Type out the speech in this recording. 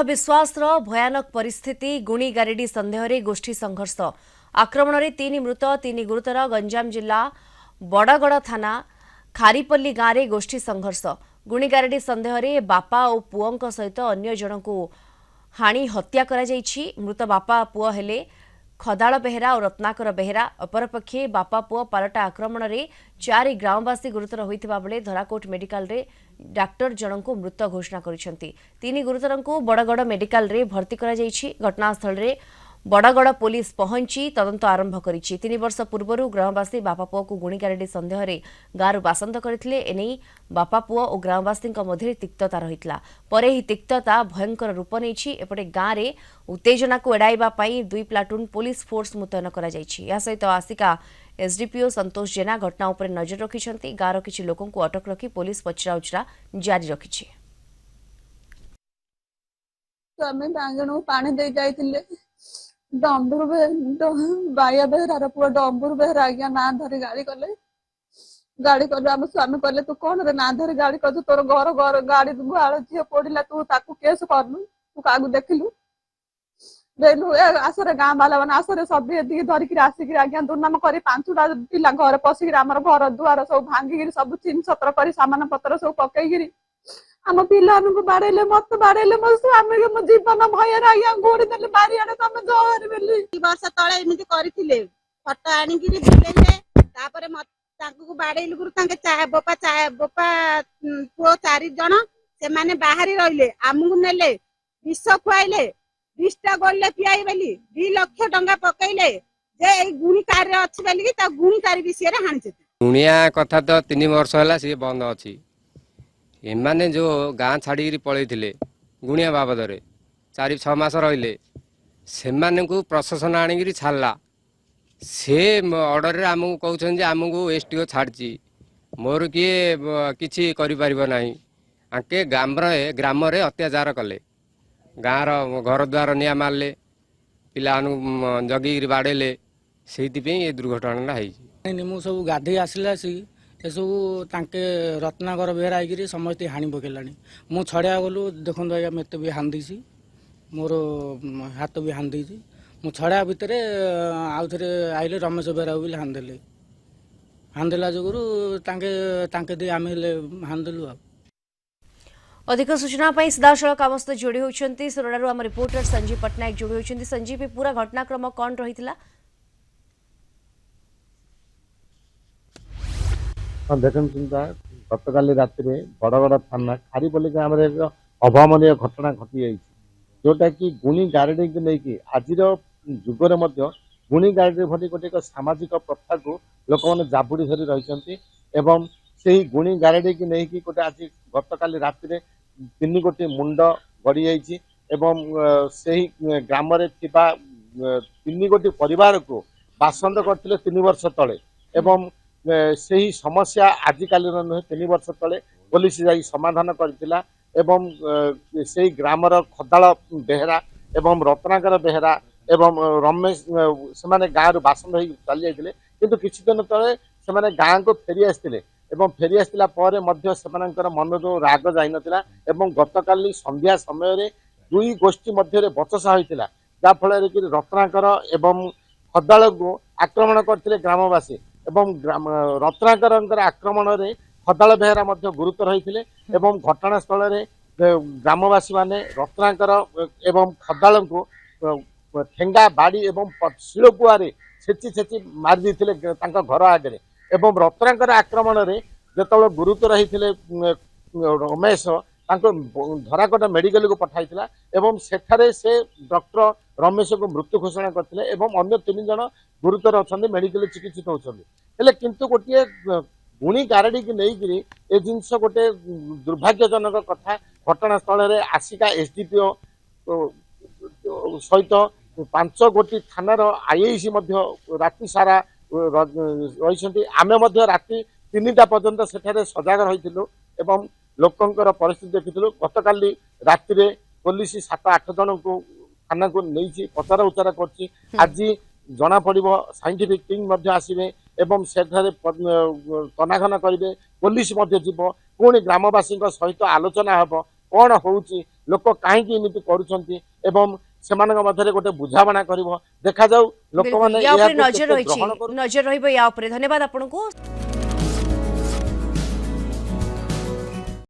अंधविश्वास भयानक परिस्थिति गुणी गारेडी संदेह रे गोष्ठी संघर्ष आक्रमण में 3 मृत 3 गुरुतर गंजाम जिला बड़गड़ थाना खारीपल्ली गाँव में गोष्ठी संघर्ष गुणी गारेडी संदेह रे बापा और पुओं सहित अन्य जन को हाणी हत्या करा जायछि। मृत बापा पुओ हेले खदाल बेहेरा और रत्नाकर बेहेरा। अपरपक्षे बापा पुओ पालटा आक्रमण में 4 ग्रामवासी गुरुतर होइतिबा बेले धराकोट मेडिकल रे डाक्टर जनक मृत घोषणा करिसेंती। 3 गुरुतर को बड़गड़ मेडिकल रे भर्ती करा जायछि। घटनास्थल रे बड़गड़ पुलिस पहुंची तदंत आरंभ करिछि। 3 वर्ष पूर्व ग्रामवासी बापा पुओ को गुणी गारेडी संदेह रे गाँव बासंद करथिले। एने बापा पुओ और ग्रामवासी मध्य तिक्तता रहितला परे ही तिक्तता भयंकर रूप नेछि। एपटे गाँव रे उत्तेजना को एड़ाइबा पई 2 प्लाटून पुलिस फोर्स मुतयन करा जायछि। या सहित आसिका एसडीपीओ संतोष जेना घटना उपर नजर रखिछंती। गाँव रो किछि लोकन को अटक रखी पुलिस पचराउचरा जारी रखिछि। आमे बांगणो पानी दे जाइतिले डंबुर बाया बेहरार पुआ डंबुर बेहरा आज्ञा ना धरी गाड़ी कले आम स्वामी कहले तू कौन रे ना धरी गाड़ी कर तोर घर घर गाड़ी गुआल झील पड़ा तू ताकू केस करनु तू क्या देखलु बेलु आसरे गाँ बाला मैंने आसरे सब धरिक आसिक आज्ञा दुर्नाम कर 5टा पिला घर पशिक आम घर दुआर सब भांगिक सब चिन छत्र कर सामान पत्र सब पकईकि आम पिला बाड़े मत बाड़े मो स्वामी मो जीवन भय आज्ञा गोड़ी देले बारियाड़े तुम जहर बेली वर्ष तले एमती करथिले फटो आनिक बुलेले तापर मत बाड़ेल गुरु बोपा पुओ 4 जन से माने बाहरी रहिले आमକୁ नेले विष खुआइले 20टा गोले पियाई बेली 2 लाख टंका पकईले जे ए गुणी कार्य अछि बेली कि ता गुणी कार्य विषय रे हानि छथि। गुणिया कथा तो 3 वर्ष होला से बंद अछि। एमाने जो गाँ छाड़ी पलैथिले गुणिया बाबद 4-6 मास रहिले से प्रशासन आनिक छाड़ला से ऑर्डर रे आमको कहउछन जे आमको एसटीओ छाड़ची मोर किए किछि करि परिबो नाही। आके ग्राम रे अत्याचार कले गाँव घर द्वार निया मारले पिला जगिक बाड़ेले से ये दुर्घटना है। मु सब गाधे आसला सब तांके रत्नाकर बेहरा आई समस्त हाणी पकेला मु छड़िया गलु देखो आज्ञा मत भी हांदी मोर हाथ भी हांदी मु छड़िया भितर आउ थे आइले रमेश बेहरा भी हांदेला जोगुरु तांके दे आम हांदेलु। अधिक सूचना सीधासलख आम सहित जोड़ी होती सोरडारू आम रिपोर्टर संजीव पट्टनायक जोड़ी होती। संजीव पूरा घटनाक्रम कौन रही? देखते चिंता गत काली राति बड़गड़ थाना खारीपल्ली गाँव में एक अभावन घटना घटी जोटा कि गुणी गारेडी को लेकिन आज जुगर गुणी गारेडी भली गोटे सामाजिक प्रथा को लोक मैंने जाबुड़ी धरी रही से गुणी गारेडी की लेकिन गोटे आज गत काली राति 3 गोटी मुंड गड़ी जाइए से ग्राम 3 गोटी परिवार को बासंद करते 3 वर्ष तले से ही समस्या आजिकाल नुहे 3 वर्ष तले पुलिस जाई समाधान करथिला एवं से ग्रामर खदाल बेहेरा एवं रत्नाकर बेहेरा एवं रमेश से माने गाँव बासंद हो चली जाते किंतु किछि दिन तले से माने गाँ को फेरी आसते फेरी आसला मन राग जाई नथिला एवं गतकाली संध्या समय 2 गोष्ठी मध्य बचसा होइतिला जा फल कि रत्नाकर एवं खदाल को आक्रमण करथिले ग्रामवासी एवं रत्नाकर आक्रमण में खदाल बेहरा गुरुतर होते एवं घटनास्थल ग्रामवासी माने रत्नाकर एवं खदाल को ठेंगा बाड़ी एवं शिलपुआरे छेची मारी घर आगे एवं रत्नाकर आक्रमण में जो गुरुतर होते रमेश धराकोट मेडिकल को पठाइला एवं सेठारे से डॉक्टर रमेश को मृत्यु घोषणा करते एवं अन्य 3 जन गुरुतर अच्छा मेडिकल चिकित्सित होते किंतु गोटे गुणी गारेडी की लेकिन ए जिनस गोटे दुर्भाग्यजनक कथा घटनास्थल में आसिका एसडीपीओ सहित 5 गोटी थानार आईआईसी राति सारा रही आमे राति 3टा पर्यंत सेठारे सजग रही एवं लोकंकर परिस्थिति देखिलु। गतकाली राति रे पुलिस 7-8 जन को थाना को नहीं पचरा उचरा कर आज जना पड़ो साइंटिफिक टीम आसवे एवं सेठारे तनाघना करेंगे पुलिस जीव पुणी ग्रामवासी सहित आलोचना हम कौन हूँ लोक कहीं एमती करुँच सेମାନଙ୍କ ମଧ୍ୟରେ ଗୋଟେ ବୁଝାମଣା କରିବ ଦେଖାଯାଉ ଲୋକମାନେ या ଏହାକୁ उपरे नजर କେତେ रही ଗ୍ରହଣ କରୁ नजर रहिबो या उपरे धन्यवाद आपनको।